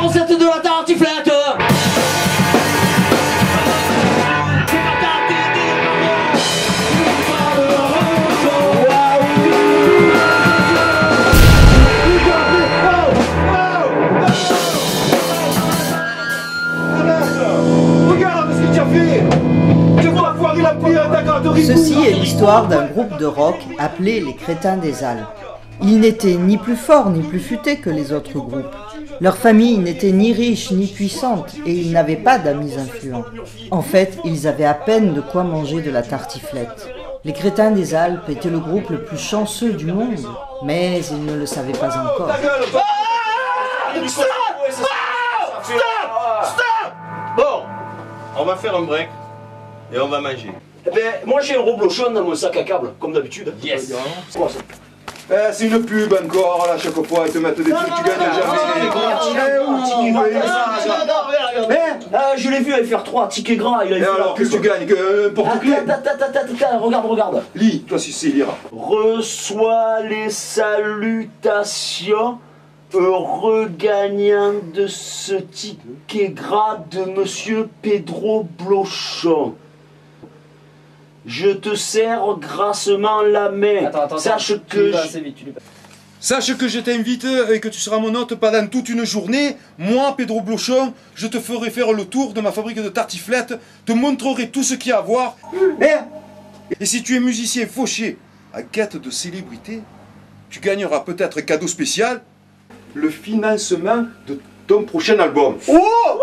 recette de la tartiflette. Ceci est l'histoire d'un groupe de rock appelé les Crétins des Halles. Ils n'étaient ni plus forts ni plus futés que les autres groupes. Leur famille n'était ni riche ni puissante et ils n'avaient pas d'amis influents. En fait, ils avaient à peine de quoi manger de la tartiflette. Les Crétins des Alpes étaient le groupe le plus chanceux du monde, mais ils ne le savaient pas encore. Stop! Bon, on va faire un break et on va manger. Eh ben, moi j'ai un reblochon dans mon sac à câble, comme d'habitude. Yes. C'est une pub encore, là, chaque fois, ils te mettent des trucs, tu gagnes jamais. Je l'ai vu avec faire 3 tickets gras. Il a Et alors, qu'est-ce que tu gagnes? Porte-clés? Regarde. Lis, toi si c'est lire. Reçois les salutations. Heureux gagnant de ce ticket gras de Monsieur Pedro Blochon. Je te serre grassement la main. Sache que Sache que je t'invite et que tu seras mon hôte pendant toute une journée. Moi, Pedro Blochon, je te ferai faire le tour de ma fabrique de tartiflettes, te montrerai tout ce qu'il y a à voir. Et si tu es musicien fauché, en quête de célébrité, tu gagneras peut-être un cadeau spécial, le financement de ton prochain album. Oh!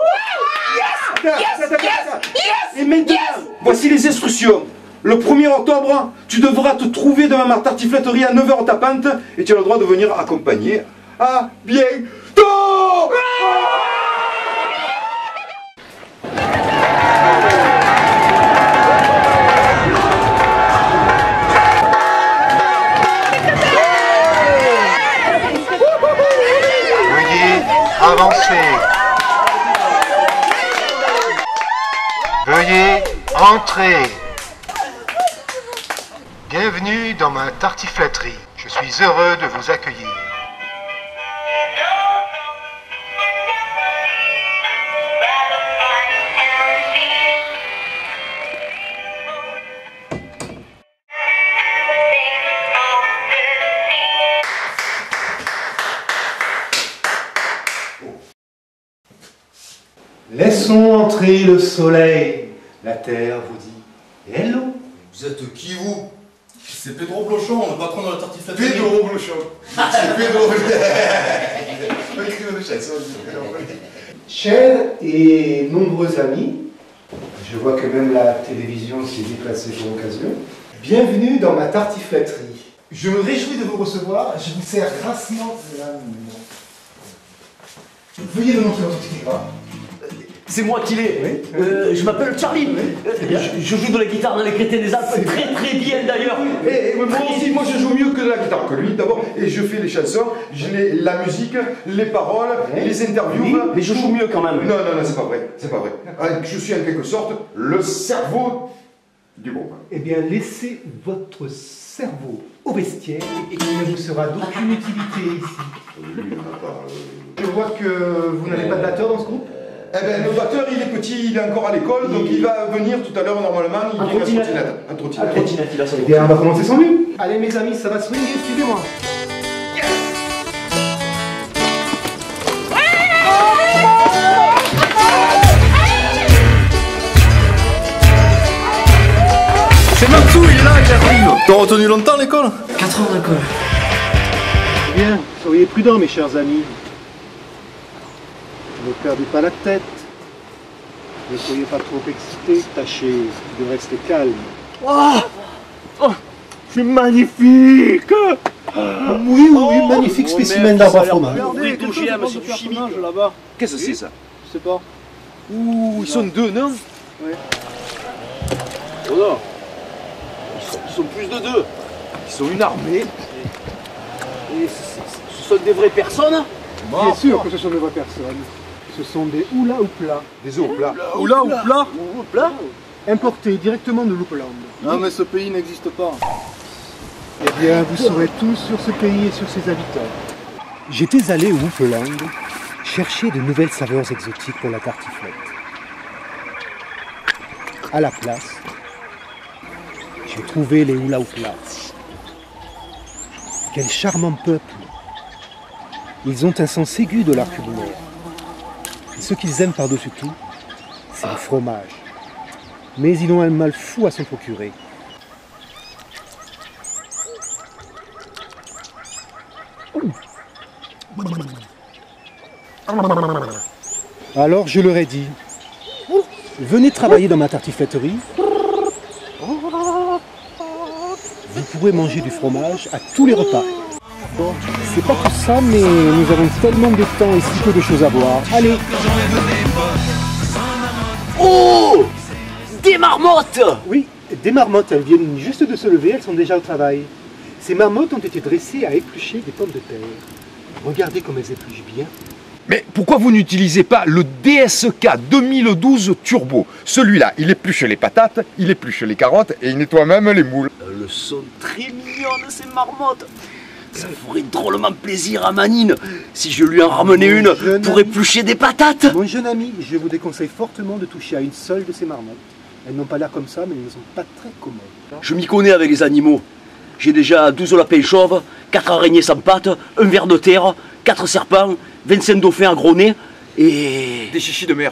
Et maintenant, voici les instructions. Le 1er octobre, tu devras te trouver devant ma tartifletterie à 9h tapante et tu as le droit de venir accompagner. À bientôt! Veuillez avancer. Veuillez entrer. Bienvenue dans ma tartifletterie. Je suis heureux de vous accueillir. Laissons entrer le soleil. La terre vous dit hello. Vous êtes qui vous? C'est Pedro Blochon, le patron de la tartifletterie. Pedro Blochon. C'est Pedro. Chers et nombreux amis, je vois que même la télévision s'est déplacée pour l'occasion. Bienvenue dans ma tartifletterie. Je me réjouis de vous recevoir. Je vous sers grassement la main. Veuillez me montrer votre ticket gras. C'est moi qui l'ai. Je m'appelle Charlie. Je joue de la guitare dans les Crétins des Alpes. Très bien d'ailleurs. Et moi aussi, moi je joue mieux que de la guitare que lui d'abord. Et je fais les chansons, la musique, les paroles, les interviews. Oui, mais je joue mieux quand même. Non, c'est pas vrai. C'est pas vrai. Je suis en quelque sorte le cerveau du groupe. Eh bien, laissez votre cerveau au vestiaire et il ne vous sera d'aucune utilité ici. Je vois que vous n'avez pas de batteur dans ce groupe. Eh bien, le batteur, il est petit, il est encore à l'école, donc il va venir tout à l'heure normalement. Il vient à trottinette. Eh bien, on va commencer sans lui. Allez, mes amis, ça va swinguer, suivez-moi. C'est Matsu, il est là, qui arrive. T'as retenu longtemps l'école? 4 ans d'école. Bien, soyez prudents, mes chers amis. Ne perdez pas la tête. Ne soyez pas trop excités. Tâchez de rester calme. Oh, c'est magnifique. Oui, magnifique spécimen d'arbre à fromage. Regardez, c'est du chimique là-bas. Qu'est-ce que c'est ça? Je sais pas. Ouh, ils sont deux, non? Ouais. Oh non. Ils sont plus de 2. Ils sont une armée. Et ce sont des vraies personnes? Bien sûr que ce sont des vraies personnes. Ce sont des oula ou plats. Des eaux plats. Oula ou plat? Ou plat? Importés directement de l'Oupland. Non mais ce pays n'existe pas. Eh bien, vous saurez tout sur ce pays et sur ses habitants. J'étais allé au Oupland cherchais de nouvelles saveurs exotiques pour la tartiflette. À la place, j'ai trouvé les Hula-Hooplas. Quel charmant peuple! Ils ont un sens aigu de l'art culinaire. Et ce qu'ils aiment par-dessus tout, c'est le fromage. Mais ils ont un mal fou à s'en procurer. Alors je leur ai dit, venez travailler dans ma tartifletterie. Vous pourrez manger du fromage à tous les repas. Bon, c'est pas tout ça, mais nous avons tellement de temps et si peu de choses à voir. Allez! Oh! Des marmottes! Oui, des marmottes, elles viennent juste de se lever, elles sont déjà au travail. Ces marmottes ont été dressées à éplucher des pommes de terre. Regardez comme elles épluchent bien. Mais pourquoi vous n'utilisez pas le DSK 2012 Turbo? Celui-là, il épluche les patates, il épluche les carottes et il nettoie même les moules. Elles sont très mignonnes ces marmottes. Ça ferait drôlement plaisir à Manine si je lui en ramenais une pour éplucher des patates. Mon jeune ami, je vous déconseille fortement de toucher à une seule de ces marmottes. Elles n'ont pas l'air comme ça, mais elles ne sont pas très commodes. Je m'y connais avec les animaux. J'ai déjà 12 lapins chauves, 4 araignées sans pattes, un ver de terre, 4 serpents, 25 dauphins à gros nez et... Des chichis de mer.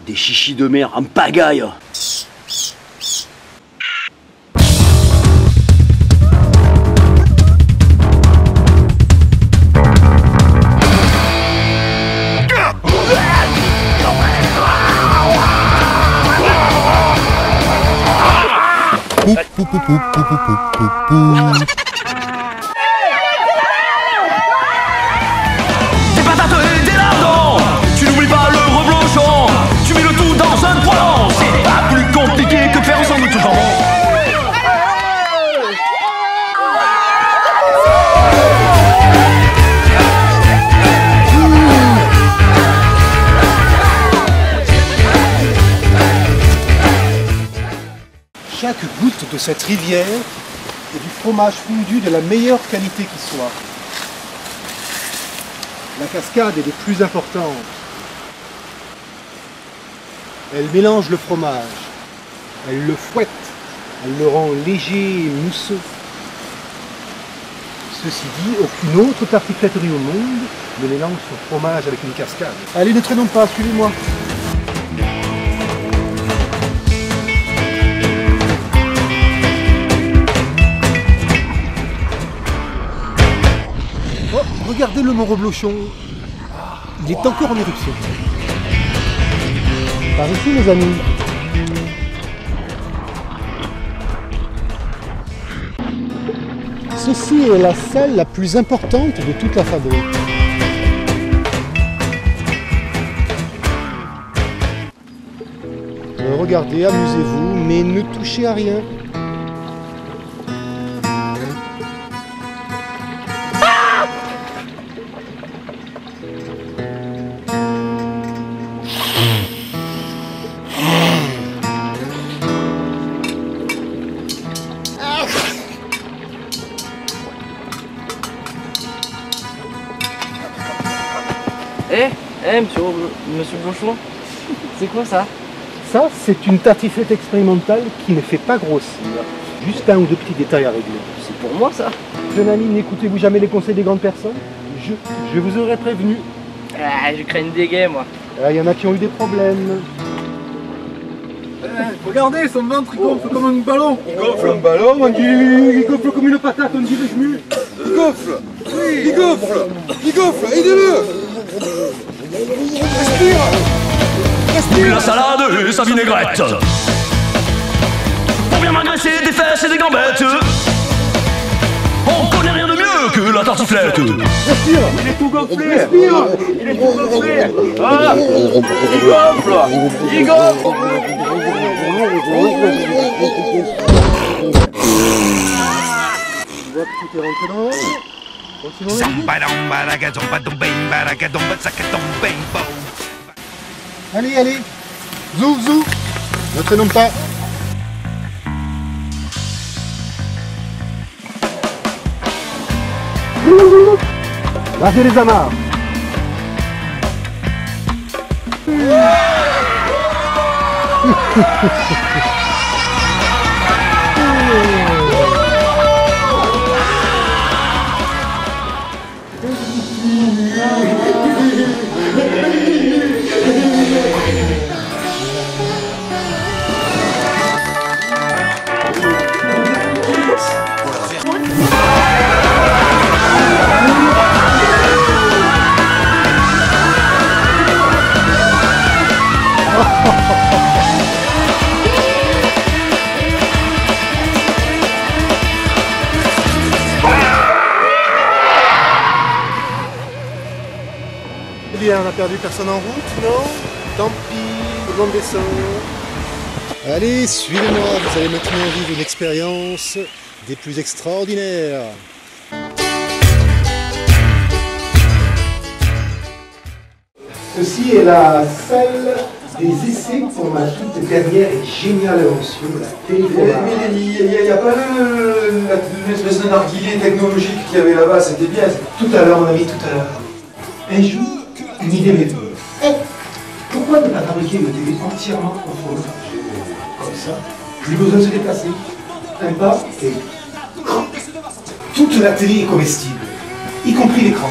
Des chichis de mer en pagaille. Des patates et des lardons. Tu n'oublies pas le reblochon. Tu mets le tout dans un poêlon. C'est pas plus compliqué que de faire un sandwich au jambon. Chaque goutte de cette rivière est du fromage fondu de la meilleure qualité qui soit. La cascade est des plus importantes. Elle mélange le fromage, elle le fouette, elle le rend léger et mousseux. Ceci dit, aucune autre tartifletterie au monde ne mélange son fromage avec une cascade. Allez, ne traînons pas, suivez-moi. Oh, regardez le mont Reblochon. Il est encore en éruption. Par ici, les amis. Ceci est la salle la plus importante de toute la fabrique. Regardez, amusez-vous, mais ne touchez à rien. Monsieur Blochon, c'est quoi ça? Ça, c'est une tartiflette expérimentale qui ne fait pas grossir. Juste un ou deux petits détails à régler. C'est pour moi ça? Jeune ami, n'écoutez-vous jamais les conseils des grandes personnes? Je vous aurais prévenu. Ah, je crains une dégaine moi. Il y en a qui ont eu des problèmes. Regardez, son ventre il gonfle comme un ballon. Il gonfle un ballon, on dit il gonfle comme une patate, on dit le jemu. Il gonfle, oui, il gonfle, aidez-le. Respire. La salade et sa vinaigrette. Pour bien m'agresser des fesses et des gambettes. On connaît rien de mieux que la tartiflette. Respire. Il est tout gonflé. Respire. Il est tout gonflé. Ah, il gonfle. Il gonfle. Je vois que tout est rentré dans l'ordre. Continuons la visite. Allez. Zou. Ne traînons pas. Lâchez les amarres. Eh bien, on a perdu personne en route, non? Tant pis, tout le monde descend. Allez, suivez-moi, vous allez maintenant vivre une expérience des plus extraordinaires. Ceci est la salle des essais pour ma toute dernière et géniale invention, la télécommande. Mais il n'y a pas l'espèce de narguilé technologique qu'il y avait là-bas, c'était bien. Tout à l'heure, mon ami, tout à l'heure. Un jour, une idée m'est venue. Pourquoi ne pas fabriquer une télé entièrement en format comme ça? Plus besoin de se déplacer. Un pas et toute la télé est comestible, y compris l'écran.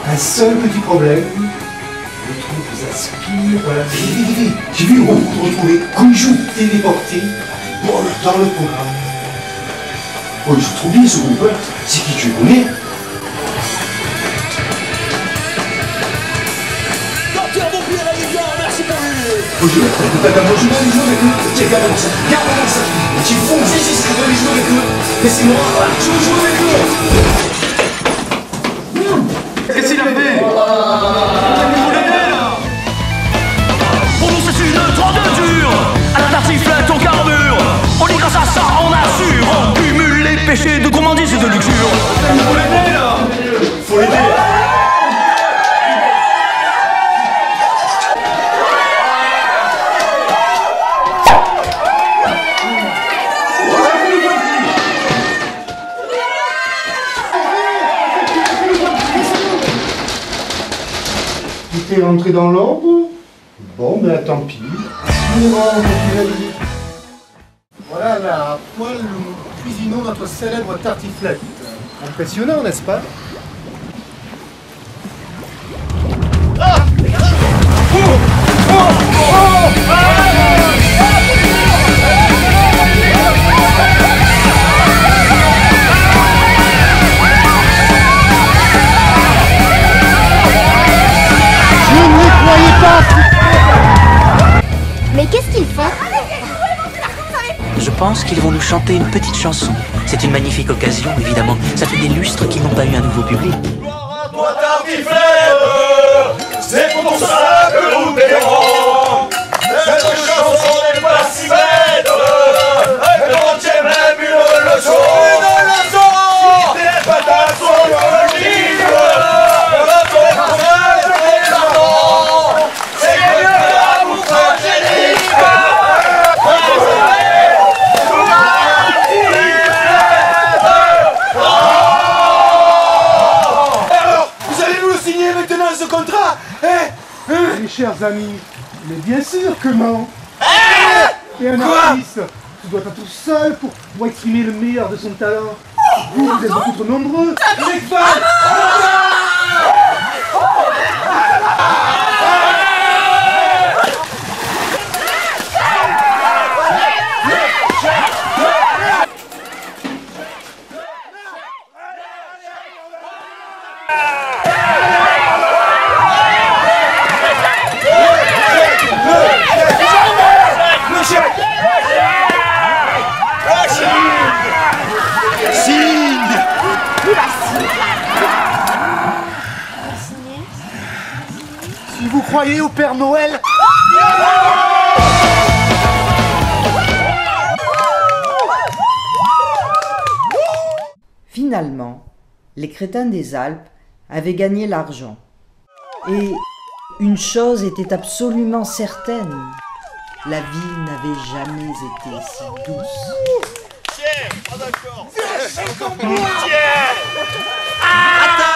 Un seul petit problème. Le trou vous aspire, voilà. J'ai vu retrouver Kunju téléporté dans le programme. Oh, il joue trop bien ce groupe, hein. C'est qui tu connais? Oh, je vais jouer avec eux. Tiens, garde-moi ça. Tu fonces, si, je veux jouer avec eux. Laissez-moi, je veux jouer avec eux. Qu'est-ce qu'il a fait? Pour nous c'est une drogue dure. À la tartiflette au carbure. On lit grâce à ça, on assure. On cumule les péchés de gourmandise et de luxure. Faut l'aider là. Faut l'aider. Tout est rentré dans l'ordre. Bon, ben tant pis. Voilà la poêle où nous cuisinons notre célèbre tartiflette. Impressionnant, n'est-ce pas? Mais qu'est-ce qu'il fait? Je pense qu'ils vont nous chanter une petite chanson. C'est une magnifique occasion, évidemment. Ça fait des lustres qu'ils n'ont pas eu un nouveau public. Toi tartiflette, c'est pour ça que nous t'aimons. Cette chanson n'est pas si bête, elle contient même une leçon. Si tes patates sont olives, ton fromage est lardon. C'est mieux que la bouffe angélique. Alors, vous allez nous le signer maintenant ce contrat? Mes chers amis, mais bien sûr que non. Et un artiste, tu dois être tout seul pour exprimer le meilleur de son talent. Vous êtes beaucoup trop nombreux. Les fans! Si vous croyez au Père Noël... Finalement, les crétins des Alpes avaient gagné l'argent. Et une chose était absolument certaine, la vie n'avait jamais été si douce. Attends!